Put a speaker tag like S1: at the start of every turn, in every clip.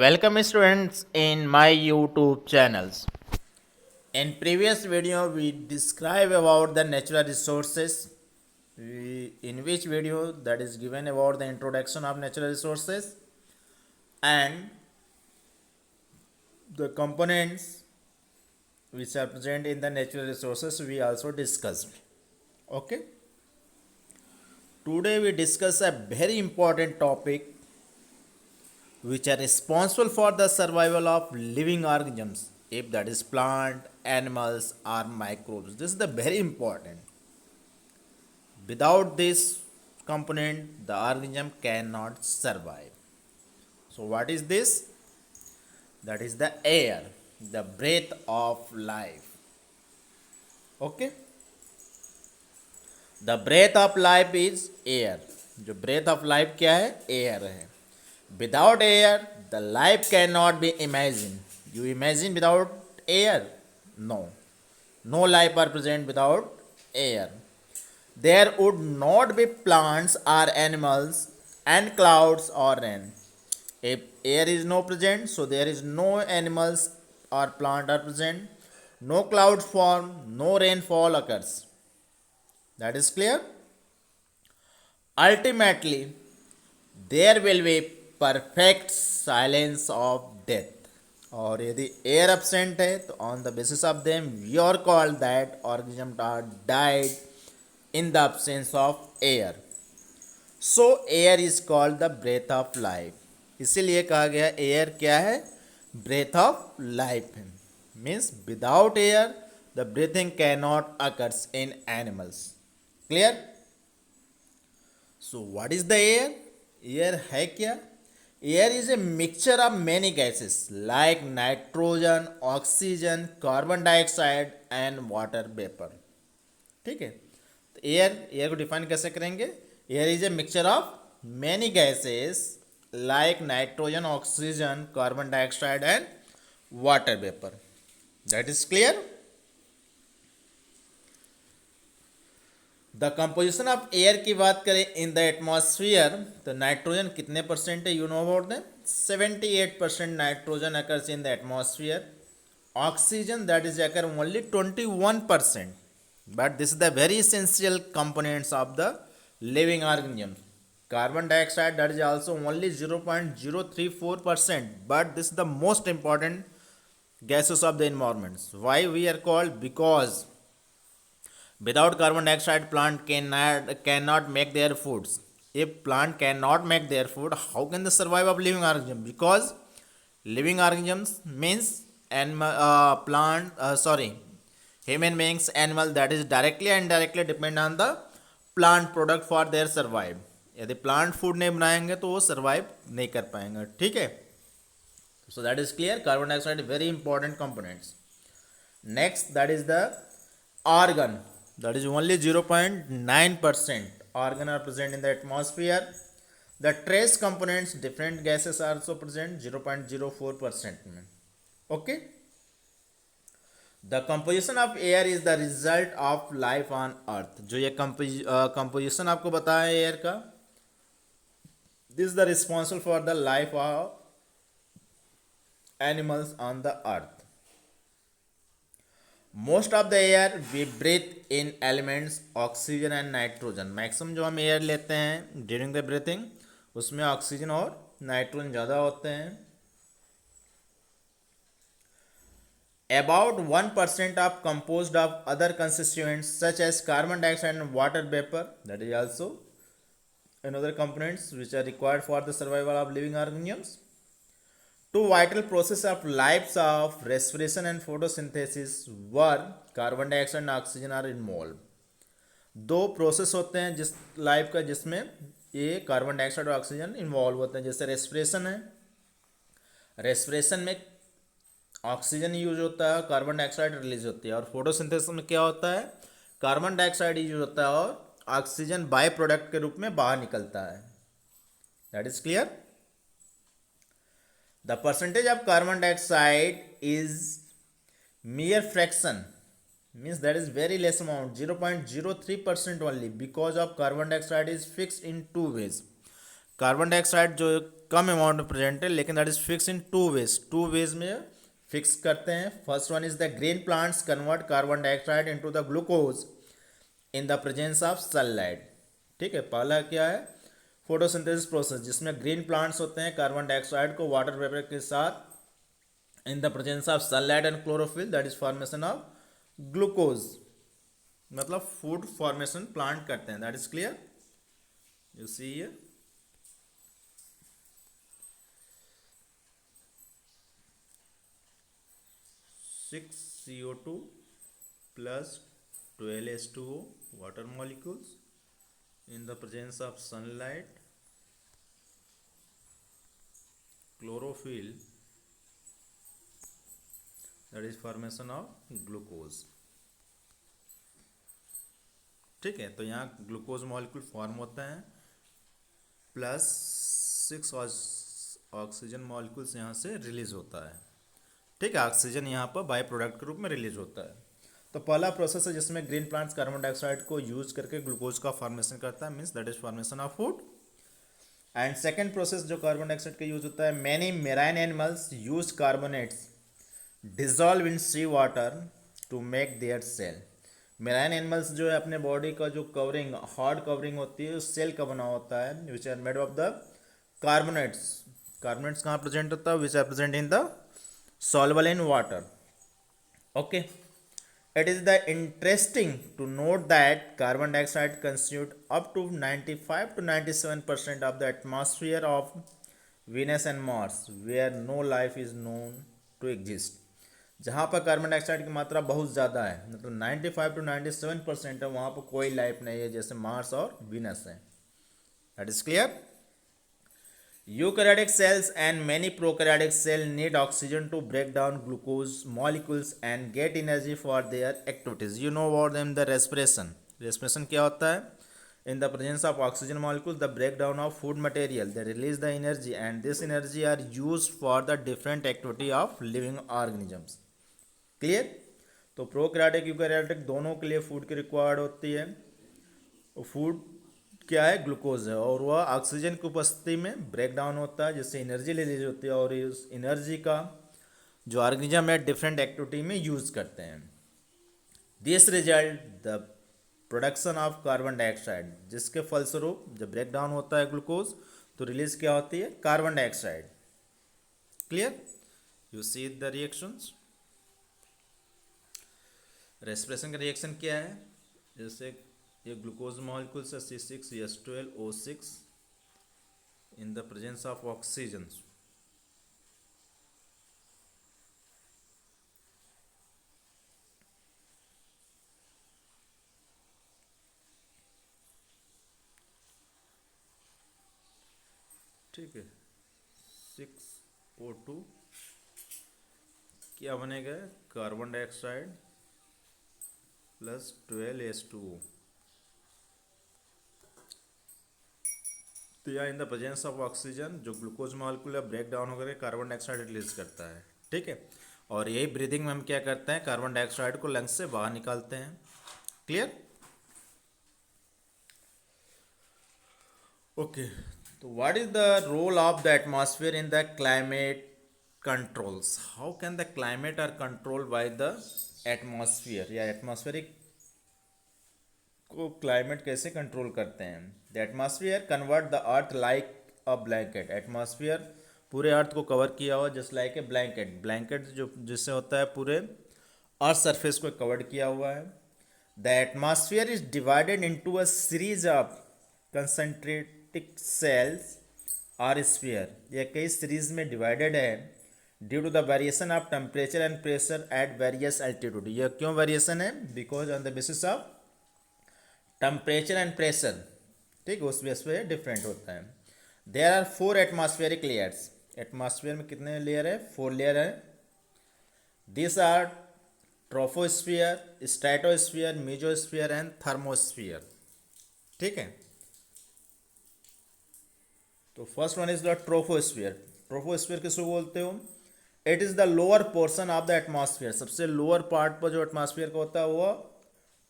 S1: Welcome students in my YouTube channels. In previous video we describe about the natural resources. In which video that is given about the introduction of natural resources and the components which are present in the natural resources we also discussed. Okay. Today we discuss a very important topic which are responsible for the survival of living organisms, if that is plant, animals or microbes. This is the very important. Without this component the organism cannot survive. So what is this? That is the air, the breath of life. Okay. The breath of life is air. जो breath of life क्या है? Air है. Without air, the life cannot be imagined. You imagine without air? No. No life are present without air. There would not be plants or animals and clouds or rain. If air is no present, so there is no animals or plant are present. No clouds form, no rainfall occurs. That is clear? Ultimately, there will be perfect silence of death. और यदि air absent है तो on the basis of them we are called that organism are died in the absence of air. So air is called the breath of life. इसीलिए कहा गया air क्या है? Breath of life है. Means without air the breathing can not occurs in animals. Clear? So what is the air? Air है क्या? Air is a mixture of many gases like nitrogen, oxygen, carbon dioxide and water vapor. ठीक है. तो air को define कैसे करेंगे? Air is a mixture of many gases like nitrogen, oxygen, carbon dioxide and water vapour. That is clear? The composition of air की बात करें इन the atmosphere तो नाइट्रोजन कितने परसेंट है? You know about that. 78% nitrogen occurs in the atmosphere. Oxygen that is occur only 21%. But this is the very essential components of the living organism. Carbon dioxide that is also only 0.034%. But this is the most important gases of the environment. Why we are called? Because without carbon dioxide plant cannot make their foods. If plant cannot make their food, how can they survive of living organism? Because living organisms means human beings, animal that is directly and indirectly depend on the plant product for their survive. यदि plant food नहीं बनाएंगे तो वो survive नहीं कर पाएंगे. ठीक है. So that is clear. Carbon dioxide is very important components. Next, that is the argon. That is only 0.9% organ are present in the atmosphere. The trace components, different gases are also present, 0.04%. Okay. The composition of air is the result of life on earth. जो ये composition आपको बताया air का, this is the responsible for the life of animals on the earth. Most of the air we breathe in elements oxygen and nitrogen. Maximum जो हम air लेते हैं during the breathing उसमें ऑक्सीजन और nitrogen ज़्यादा होते हैं. About 1% of composed of other constituents such as carbon dioxide and water vapor. That is also another components which are required for the survival of living organisms. Two vital processes of lives of respiration and photosynthesis where carbon dioxide and oxygen are involved. दो process होते हैं जिस life का जिसमें ये carbon dioxide और oxygen involve होते हैं. जैसे रेस्पिरेशन है, रेस्पिरेशन में ऑक्सीजन यूज होता है, कार्बन डाइऑक्साइड रिलीज होती है. और फोटोसिंथेसिस में क्या होता है? कार्बन डाइऑक्साइड यूज होता है और ऑक्सीजन बाय प्रोडक्ट के रूप में बाहर निकलता है. That is clear? The percentage of carbon dioxide is mere fraction, means that is very less amount, 0.03% only, because of carbon dioxide is fixed in two ways. Carbon dioxide जो कम amount में present है, लेकिन that is fix in two ways में fix करते हैं. First one is the green plants convert carbon dioxide into the glucose in the presence of sunlight. ठीक है, पहला क्या है, फोटोसिंथेसिस प्रोसेस, जिसमें ग्रीन प्लांट्स होते हैं कार्बन डाइऑक्साइड को वाटर वेपर के साथ in the presence of sunlight and chlorophyll, that is formation of glucose, मतलब फूड फॉर्मेशन प्लांट करते हैं. That is clear. You see here. 6CO2 plus 12H2O water molecules in the presence of sunlight, chlorophyll, that is formation of glucose. ठीक है, तो यहाँ glucose molecule form होता है plus 6 oxygen molecules यहाँ से रिलीज होता है. ठीक है, ऑक्सीजन यहाँ पर बाय प्रोडक्ट के रूप में रिलीज होता है. तो पहला प्रोसेस है जिसमें ग्रीन प्लांट्स कार्बन डाइऑक्साइड को यूज करके ग्लूकोज का फॉर्मेशन करता है, means that is formation of food. And second process जो कार्बन डाइऑक्साइड का यूज होता है, many marine animals use carbonates dissolve in sea water to make their cell. Marine animals जो है अपने बॉडी का जो कवरिंग हार्ड कवरिंग होती है उस सेल का बना होता है, which are made of the carbonates. Carbonates कहाँ प्रेजेंट होता है, which are present in the soluble in water. Okay, it is the interesting to note that carbon dioxide constitute up to 95 to 97% of the atmosphere of Venus and Mars, where no life is known to exist. जहाँ पर carbon dioxide की मात्रा बहुत ज़्यादा है, मतलब 95 to 97% है, वहाँ पर कोई लाइफ नहीं है, जैसे मार्स और वीनस है. That is clear. Eukaryotic cells and many prokaryotic cells need oxygen to break down glucose molecules and get energy for their activities. You know about them, the respiration. Respiration क्या होता है? In the presence of oxygen molecules, the breakdown of food material, they release the energy, and this energy are used for the different activity of living organisms. Clear? तो prokaryotic eukaryotic दोनों के लिए food की required होती है. Food क्या है, glucose है, और वह ऑक्सीजन की उपस्थिति में ब्रेक डाउन होता है, जिससे एनर्जी रिलीज होती है, और इस एनर्जी का जो ऑर्गेनिज्म है डिफरेंट एक्टिविटी में यूज करते हैं. This result the production of carbon dioxide, जिसके फलस्वरूप जब ब्रेक डाउन होता है ग्लूकोज तो रिलीज क्या होती है, carbon dioxide. Clear. You see the reactions. Respiration का रिएक्शन क्या है, जैसे ये ग्लूकोज मॉलिक्यूल से C6H12O6 in the presence of oxygen. ठीक है, 6O2 क्या बनेगा, कार्बन डाइऑक्साइड प्लस 12H2O. तो यहाँ इन द प्रेजेंस ऑफ ऑक्सीजन जो ग्लूकोज मॉलिक्यूल है ब्रेक डाउन होकर कार्बन डाइऑक्साइड रिलीज करता है. ठीक है, और यही ब्रीदिंग में हम क्या करते हैं, कार्बन डाइऑक्साइड को लंग्स से बाहर निकालते हैं. क्लियर. ओके, तो what is the role of the atmosphere in the climate controls. How can the climate are control by the atmosphere, या एटमॉस्फेरिक को क्लाइमेट कैसे कंट्रोल करते हैं. The atmosphere convert the earth like a blanket. Atmosphere पूरे earth को cover किया हुआ just like a blanket. Blanket जो जिससे होता है पूरे अर्थ सरफेस को कवर किया हुआ है. The atmosphere is divided into a series of concentric shells और स्फीयर. यह कई सीरीज में डिवाइडेड है due to the variation of temperature and pressure at various altitude. यह क्यों वेरिएशन है, because on the basis of temperature and pressure. ठीक है, उस बेस पे डिफरेंट होता है. There are 4 atmospheric layers. Atmosphere में कितने लेयर है, 4 लेयर है. This are troposphere, stratosphere, mesosphere and thermosphere. ठीक है, तो first one is the troposphere. Troposphere किसको बोलते हो, it is the lower portion of the atmosphere. सबसे लोअर पार्ट पर जो एटमॉस्फेयर का होता है वो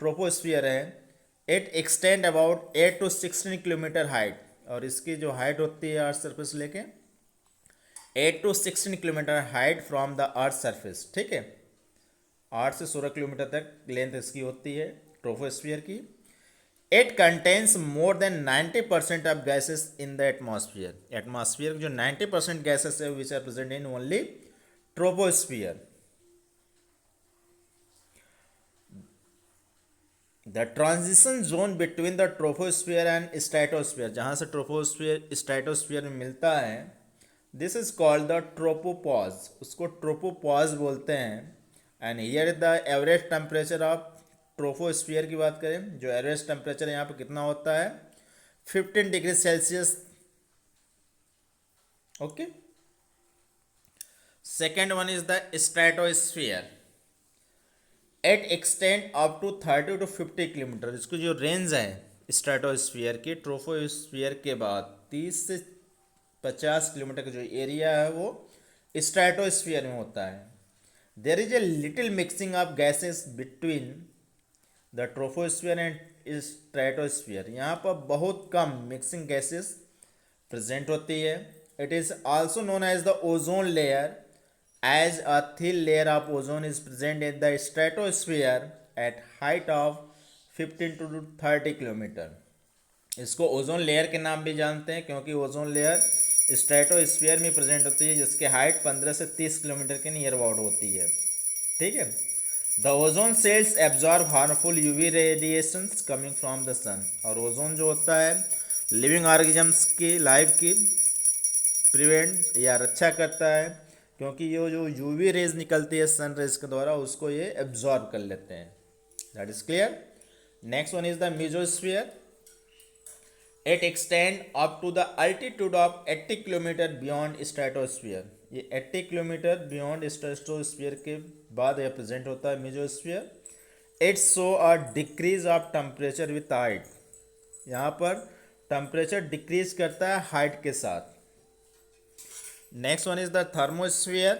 S1: ट्रोपोस्फियर है. It extend about 8 to 16 kilometre height, और इसकी जो हाइट होती है अर्थ सरफेस लेके 8 to 16 kilometre height from the earth surface, ठीक है। 8 से 16 किलोमीटर तक लेंथ इसकी होती है ट्रोपोस्फियर की। It contains more than 90% of gases in the atmosphere. Atmosphere जो 90% गैसेस है which are present in only troposphere. The transition zone between the troposphere and stratosphere, जहाँ से ट्रोपोस्फियर स्ट्रेटोस्फियर में मिलता है, this is called the tropopause, उसको tropopause बोलते हैं। And here the average temperature of troposphere की बात करें, जो एवरेज टेम्परेचर यहाँ पर कितना होता है 15 degree Celsius, okay. Second one is the stratosphere. It extend up to 30 to 50 kilometre, इसकी जो रेंज है स्ट्रेटोस्फियर की ट्रोपोस्फियर के बाद 30 से 50 किलोमीटर का जो एरिया है वो स्ट्रेटोस्फियर में होता है। There is a little mixing of gases between the troposphere and stratosphere, यहाँ पर बहुत कम मिक्सिंग गैसेस प्रेजेंट होती है। It is also known as the ozone layer, as a thin layer of ozone is present in the stratosphere at height of 15 to 30 kilometre. इसको ozone layer के नाम भी जानते हैं क्योंकि ओजोन लेयर स्ट्रेटोस्फीयर में प्रेजेंट होती है, जिसकी हाइट 15 से 30 किलोमीटर के नियर अबाउट होती है, ठीक है। The ozone shells absorb harmful UV radiations coming from the sun, और ओजोन जो होता है लिविंग ऑर्गेनिजम्स की लाइफ की प्रिवेंट या रक्षा करता है, क्योंकि ये जो यूवी रेज निकलती है सन रेज के द्वारा उसको ये एब्जॉर्ब कर लेते हैं। That is clear. Next one is the mesosphere. It extend up to the altitude of 80 kilometre beyond stratosphere. ये 80 किलोमीटर बियॉन्ड स्ट्रेटोस्फीयर के बाद यह प्रेजेंट होता है mesosphere. It show a decrease of temperature with height, यहाँ पर temperature decrease करता है हाइट के साथ। Next one is the thermosphere.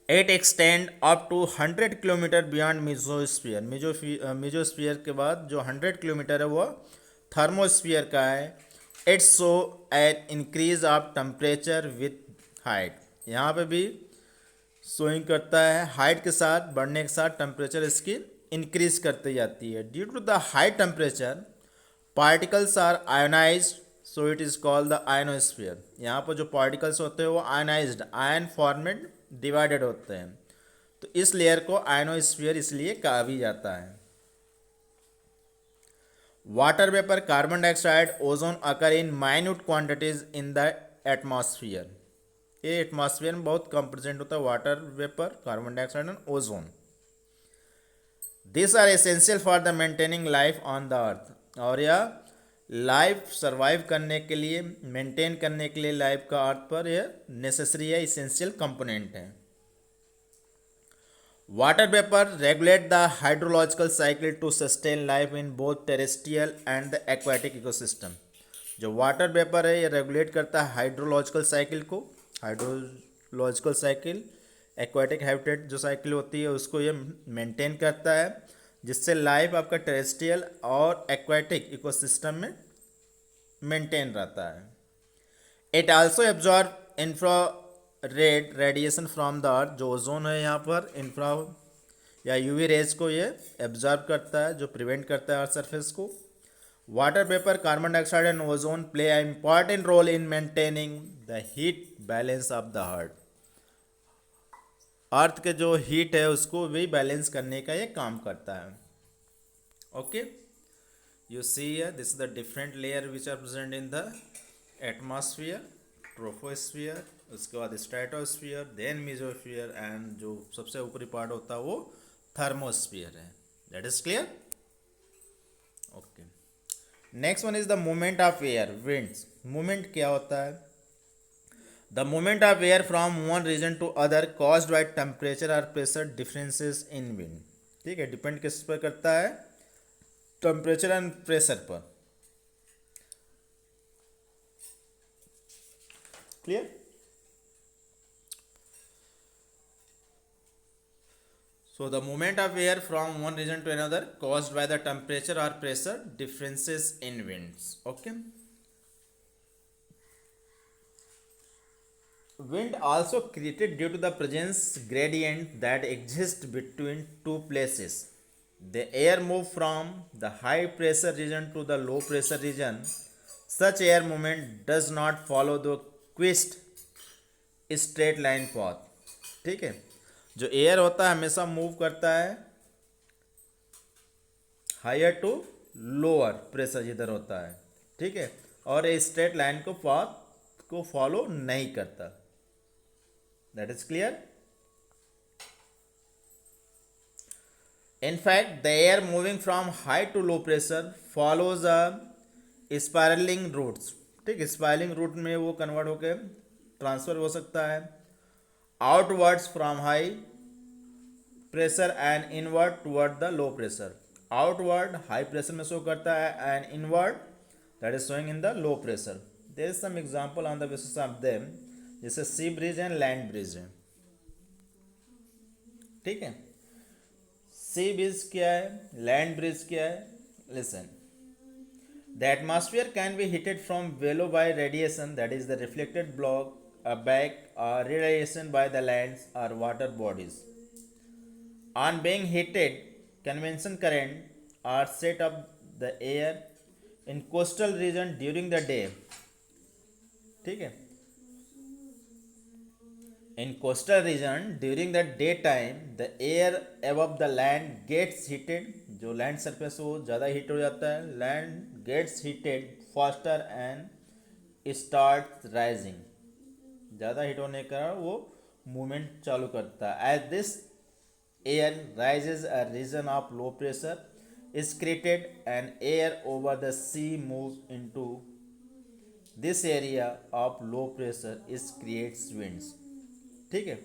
S1: It extend up to 100 kilometre beyond mesosphere. Mesosphere के बाद जो 100 किलोमीटर है वो थर्मोस्फीयर का है। It show an increase of temperature with height, यहाँ पे भी शोइंग करता है हाइट के साथ बढ़ने के साथ टेम्परेचर इसकी इंक्रीज करती जाती है। Due to the high temperature particles are ionised, so it is called the ionosphere. यहाँ पर जो पार्टिकल्स होते हैं वो आयनाइज्ड आयन फॉर्मेट डिवाइडेड होते हैं, तो इस लेयर को आयनोस्फीयर इसलिए कहा भी जाता है। Water vapour, carbon dioxide, ozone occur in minute quantities in the atmosphere. ये एटमॉस्फियर में बहुत कम प्रेजेंट होता है water vapour, carbon dioxide and ozone. This are essential for the maintaining life on the earth, और यह लाइफ सर्वाइव करने के लिए मेंटेन करने के लिए लाइफ का अर्थ पर यह नेसेसरी है, इसेंशियल कंपोनेंट है। Water vapour regulate the hydrological cycle to sustain life in both terrestrial and the aquatic ecosystem. जो वाटर वेपर है ये रेगुलेट करता है हाइड्रोलॉजिकल साइकिल को, हाइड्रोलॉजिकल साइकिल एक्वाटिक हैबिटेट जो साइकिल होती है उसको ये मेंटेन करता है, जिससे लाइफ आपका टेरेस्ट्रियल और एक्वाटिक इकोसिस्टम में मेंटेन रहता है। It also absorb infrared radiation from the earth, जो ओजोन है यहाँ पर इंफ्रा या यूवी रेज को ये एब्जॉर्ब करता है, जो प्रिवेंट करता है अर्थ सरफेस को। Water vapour, carbon dioxide and ozone play a important role in maintaining the heat balance of the earth. Earth के जो हीट है उसको भी बैलेंस करने का ये काम करता है, okay. You see this is the different layer which are present in the atmosphere, troposphere, उसके बाद स्ट्रेटोस्फियर, देन मेसोस्फियर एंड जो सबसे ऊपरी पार्ट होता है वो थर्मोस्फियर है। That is clear, okay. Next one is the movement of air, winds. Movement क्या होता है? The movement of air from one region to other caused by temperature or pressure differences in wind। ठीक है, depend किस पर करता है? Temperature and pressure पर। Clear? So the movement of air from one region to another caused by the temperature or pressure differences in winds, okay। wind also created due to the presence gradient that exists between two places. The air move from the high pressure region to the low pressure region. Such air movement does not follow the क्विस्ट straight line path. ठीक है, जो air होता है हमेशा move करता है higher to lower pressure जिधर होता है. ठीक है, और ये स्ट्रेट लाइन को पाथ को फॉलो नहीं करता. That is clear. In fact, the air moving from high to low pressure follows a spiraling routes. ठीक है, स्पायरिंग रूट में वो कन्वर्ट होकर ट्रांसफर हो सकता है outwards from high pressure and inward toward the low pressure. Outward high pressure में show करता है and inward that is showing in the low pressure. There is some example on the basis of them, जैसे sea breeze and land breeze है. ठीक है, सी bridge क्या है, land bridge क्या है. Listen, the atmosphere can be heated from below by radiation, that is the reflected block, back or radiation by the lands or water bodies. On being heated, convection current are set up the air in coastal region during the day. ठीक है, in coastal region during the daytime the air above the land gets heated. जो land surface वो ज़्यादा heat हो जाता है. Land gets heated faster and start rising. ज़्यादा heat होने का वो मूवमेंट चालू करता है. As this air rises a region of low pressure is created and air over the sea moves into this area of low pressure is creates winds. ठीक है,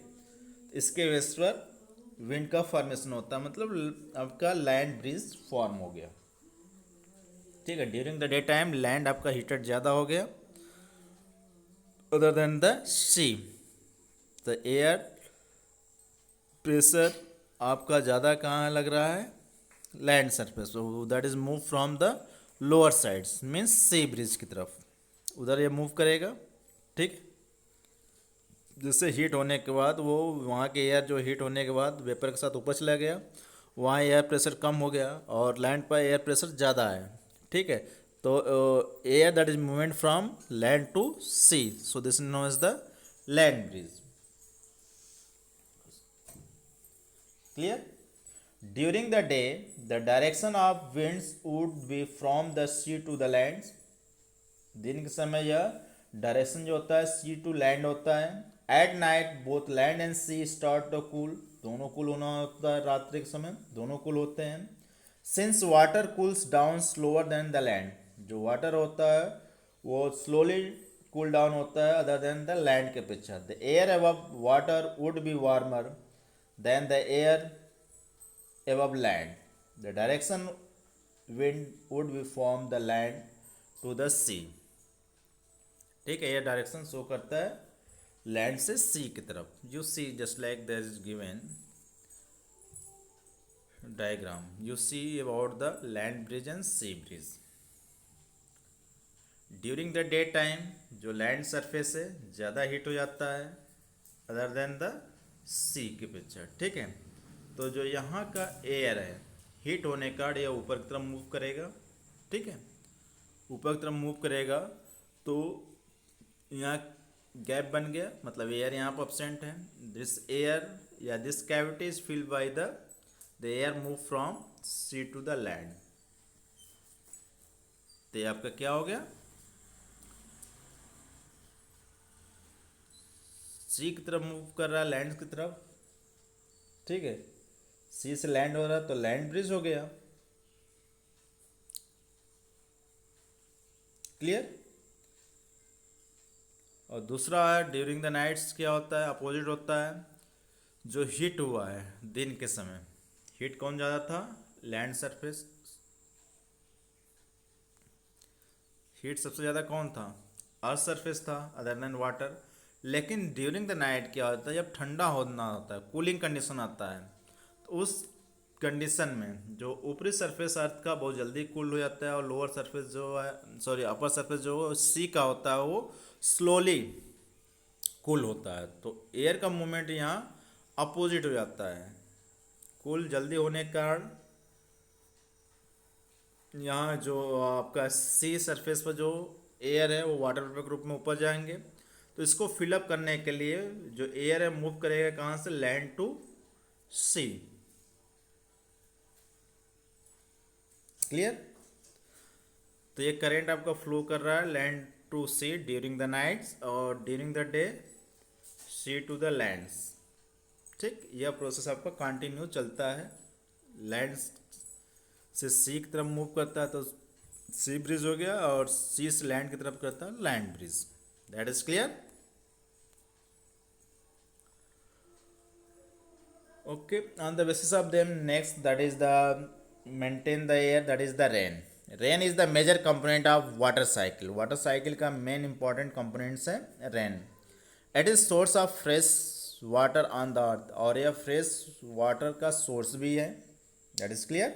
S1: इसके बेस पर विंड का फॉर्मेशन होता है, मतलब आपका लैंड ब्रिज फॉर्म हो गया. ठीक है, during the day time land आपका हीटेड ज़्यादा हो गया other than the sea. The air pressure आपका ज़्यादा कहाँ लग रहा है, land surface. That is move from the lower sides means sea breeze की तरफ, उधर ये मूव करेगा. ठीक, जिससे हीट होने के बाद वो वहाँ के एयर जो हीट होने के बाद वेपर के साथ ऊपर चला गया, वहाँ एयर प्रेशर कम हो गया और लैंड पर एयर प्रेशर ज़्यादा है. ठीक है, तो air that is movement from land to sea, so this is known as the land breeze. Clear. During the day the direction of winds would be from the sea to the land. दिन के समय यह direction जो होता है सी to land होता है. At night both land and sea start to cool. दोनों कूल होना होता है, रात्रि के समय दोनों कूल होते हैं. Since water cools down slower then the land. जो वाटर होता है वो स्लोली कूल डाउन होता है अदर देन द लैंड के अपेक्षा. The air above water would be warmer than the air above land. The direction wind would be from the land to the sea. ठीक है, ये डायरेक्शन शो करता है land से सी की तरफ. You see just like there is given diagram. You see about the land breeze and sea breeze. During the day time जो land surface है ज़्यादा हीट हो जाता है अदर देन द सी की पिक्चर. ठीक है, तो जो यहाँ का एयर है हीट होने का ये ऊपर की तरफ मूव करेगा. ठीक है, ऊपर की तरफ मूव करेगा तो यहाँ गैप बन गया, मतलब एयर यहाँ पर अपसेंट है. दिस एयर या this cavity is filled by the air move from sea to the land. तो ये आपका क्या हो गया, सी की तरफ मूव कर रहा है लैंड की तरफ. ठीक है, सी से लैंड हो रहा है तो लैंड ब्रिज हो गया. क्लियर. और दूसरा है ड्यूरिंग द नाइट्स क्या होता है, अपोजिट होता है. जो हीट हुआ है दिन के समय, हीट कौन ज़्यादा था, लैंड सरफेस. हीट सबसे ज़्यादा कौन था, अर्थ सरफेस था अदर देन वाटर. लेकिन ड्यूरिंग द नाइट क्या होता है, जब ठंडा होना होता है, कूलिंग कंडीशन आता है, तो उस कंडीशन में जो ऊपरी सरफेस अर्थ का बहुत जल्दी कूल हो जाता है और लोअर सरफेस जो है अपर सरफेस जो सी का होता है वो स्लोली कूल होता है, तो एयर का मूवमेंट यहाँ अपोजिट हो जाता है। कूल जल्दी होने के कारण यहाँ जो आपका सी सरफेस पर जो एयर है वो वाटर वेपर के रूप में ऊपर जाएंगे। तो इसको फिलअप करने के लिए जो एयर है मूव करेगा कहाँ से, लैंड टू सी। क्लियर। तो ये करंट आपका फ्लो कर रहा है land to sea during the nights और during the day sea to the lands. ठीक, यह प्रोसेस आपका कंटिन्यू चलता है। लैंड से सी की तरफ मूव करता है तो सी ब्रिज हो गया, और सी से लैंड की तरफ करता है land bridge. That is clear. Okay, on the basis of them, next that is the maintain the air, that is the rain. Rain is the major component of water cycle. Water cycle का main important components है rain. It is source of fresh water on the earth, और यह fresh water का source भी है। That is clear.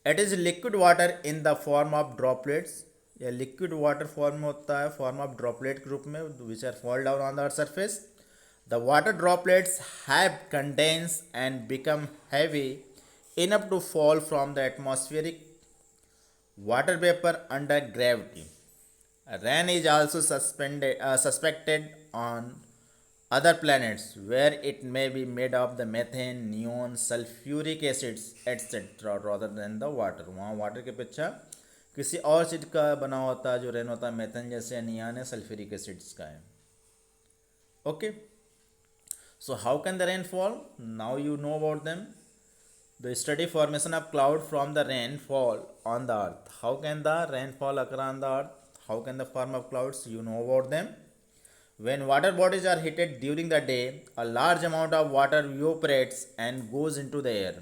S1: It is liquid water in the form of droplets. यह liquid water form में होता है form of droplet के रूप में, which are fall down on the earth surface. The water droplets have condensed and become heavy enough to fall from the atmospheric water vapor under gravity. Rain is also suspected on other planets where it may be made of the methane, neon, sulfuric acids, etc. rather than the water. वहाँ water के अपेक्षा किसी और चीज़ का बना होता है जो रेन होता है, मेथेन जैसे, नियॉन है, सल्फ्यूरिक एसिड्स का है। Okay, so how can the rain fall? Now you know about them. The study formation of cloud from the rainfall on the earth. How can the rainfall occur on the earth? How can the form of clouds? You know about them. When water bodies are heated during the day, a large amount of water evaporates and goes into the air.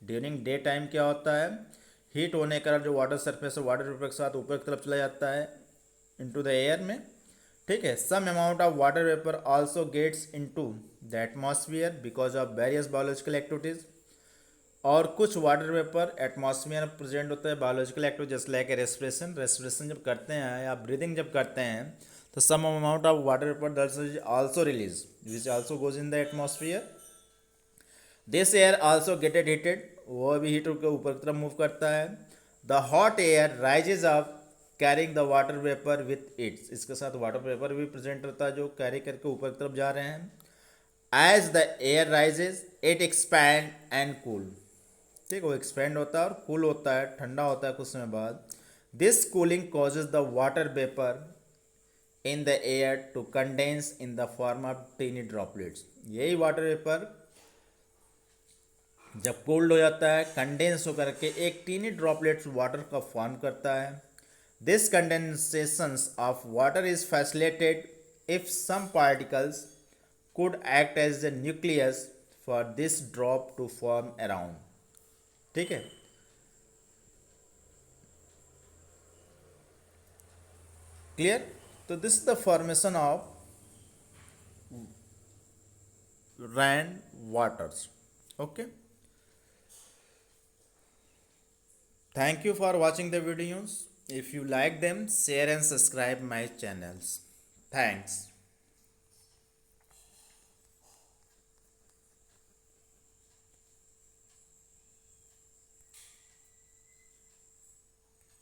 S1: During day time क्या होता है, heat होने के कारण जो water surface है water vapour के साथ ऊपर की तरफ चला जाता है इनटू द एयर में। ठीक है, some amount of water vapour also gets into the atmosphere because of various biological activities. और कुछ वाटर वेपर एटमॉस्फेयर में प्रेजेंट होता है बायोलॉजिकल एक्टिविटी, जैसे लाइक रेस्पिरेशन। रेस्पिरेशन जब करते हैं या ब्रीदिंग जब करते हैं तो some amount of water vapour that is also release which also goes in the atmosphere. This air also gated heated, वो भी हीट के ऊपर की तरफ मूव करता है। The hot air rises up carrying the water vapour with its, इसके साथ वाटर वेपर भी प्रेजेंट रहता है जो कैरी करके ऊपर की तरफ जा रहे हैं। As the air rises it expand and cool. ठीक, वो एक्सपेंड होता है और कूल होता है, ठंडा होता है कुछ समय बाद। This cooling causes the water vapour in the air to condense in the form of tiny droplets. यही वाटर वेपर जब कोल्ड हो जाता है कंडेंस होकर के एक टीनी ड्रॉपलेट्स वाटर का फॉर्म करता है। This condensations of water is facilitated if some particles could act as the nucleus for this drop to form around। ठीक है, क्लियर। तो this is the formation of rain waters। okay, thank you for watching the videos. If you like them, share and subscribe my channels. Thanks.